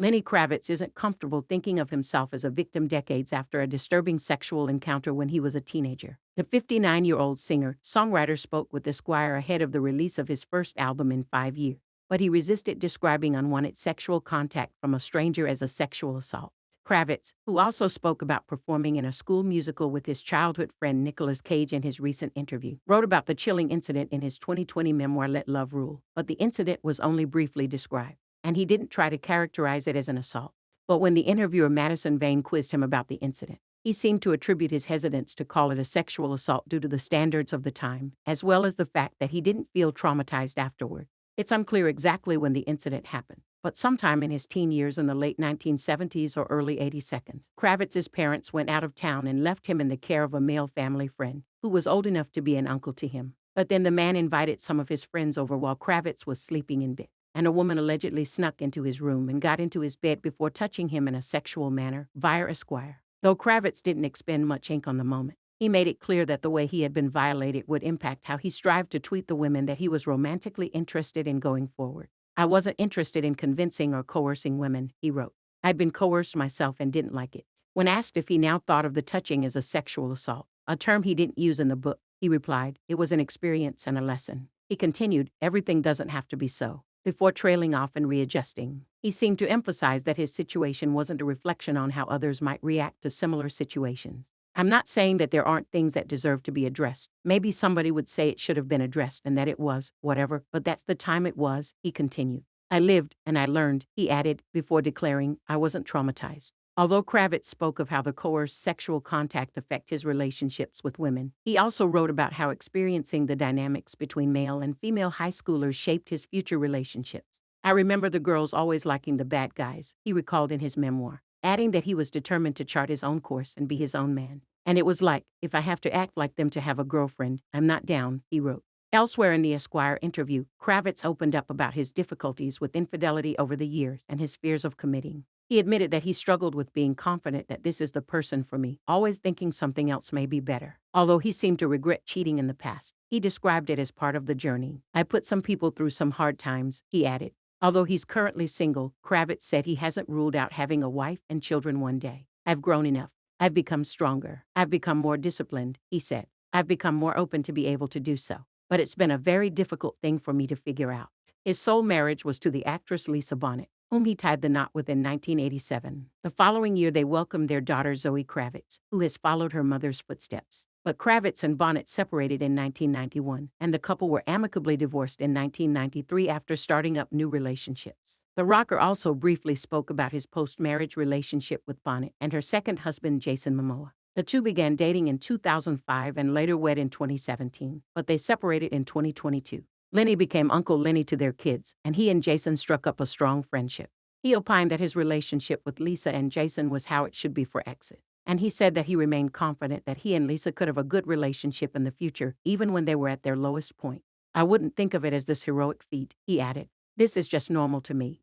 Lenny Kravitz isn't comfortable thinking of himself as a victim decades after a disturbing sexual encounter when he was a teenager. The 59-year-old singer-songwriter spoke with Esquire ahead of the release of his first album in 5 years, but he resisted describing unwanted sexual contact from a stranger as a sexual assault. Kravitz, who also spoke about performing in a school musical with his childhood friend Nicolas Cage in his recent interview, wrote about the chilling incident in his 2020 memoir Let Love Rule, but the incident was only briefly described, and he didn't try to characterize it as an assault. But when the interviewer Madison Vane quizzed him about the incident, he seemed to attribute his hesitance to call it a sexual assault due to the standards of the time, as well as the fact that he didn't feel traumatized afterward. It's unclear exactly when the incident happened, but sometime in his teen years in the late 1970s or early 80s. Kravitz's parents went out of town and left him in the care of a male family friend, who was old enough to be an uncle to him. But then the man invited some of his friends over while Kravitz was sleeping in bed, and a woman allegedly snuck into his room and got into his bed before touching him in a sexual manner via Esquire. Though Kravitz didn't expend much ink on the moment, he made it clear that the way he had been violated would impact how he strived to treat the women that he was romantically interested in going forward. I wasn't interested in convincing or coercing women, he wrote. I'd been coerced myself and didn't like it. When asked if he now thought of the touching as a sexual assault, a term he didn't use in the book, he replied, it was an experience and a lesson. He continued, everything doesn't have to be so. Before trailing off and readjusting, he seemed to emphasize that his situation wasn't a reflection on how others might react to similar situations. I'm not saying that there aren't things that deserve to be addressed. Maybe somebody would say it should have been addressed and that it was, whatever, but that's the time it was, he continued. I lived and I learned, he added, before declaring, I wasn't traumatized. Although Kravitz spoke of how the coerced sexual contact affect his relationships with women, he also wrote about how experiencing the dynamics between male and female high schoolers shaped his future relationships. I remember the girls always liking the bad guys, he recalled in his memoir, adding that he was determined to chart his own course and be his own man. And it was like, if I have to act like them to have a girlfriend, I'm not down, he wrote. Elsewhere in the Esquire interview, Kravitz opened up about his difficulties with infidelity over the years and his fears of committing. He admitted that he struggled with being confident that this is the person for me, always thinking something else may be better. Although he seemed to regret cheating in the past, he described it as part of the journey. I put some people through some hard times, he added. Although he's currently single, Kravitz said he hasn't ruled out having a wife and children one day. I've grown enough. I've become stronger. I've become more disciplined, he said. I've become more open to be able to do so. But it's been a very difficult thing for me to figure out. His sole marriage was to the actress Lisa Bonet, whom he tied the knot with in 1987. The following year, they welcomed their daughter Zoe Kravitz, who has followed her mother's footsteps. But Kravitz and Bonet separated in 1991, and the couple were amicably divorced in 1993 after starting up new relationships. The rocker also briefly spoke about his post-marriage relationship with Bonet and her second husband, Jason Momoa. The two began dating in 2005 and later wed in 2017, but they separated in 2022. Lenny became Uncle Lenny to their kids, and he and Jason struck up a strong friendship. He opined that his relationship with Lisa and Jason was how it should be for exes, and he said that he remained confident that he and Lisa could have a good relationship in the future, even when they were at their lowest point. I wouldn't think of it as this heroic feat, he added. This is just normal to me.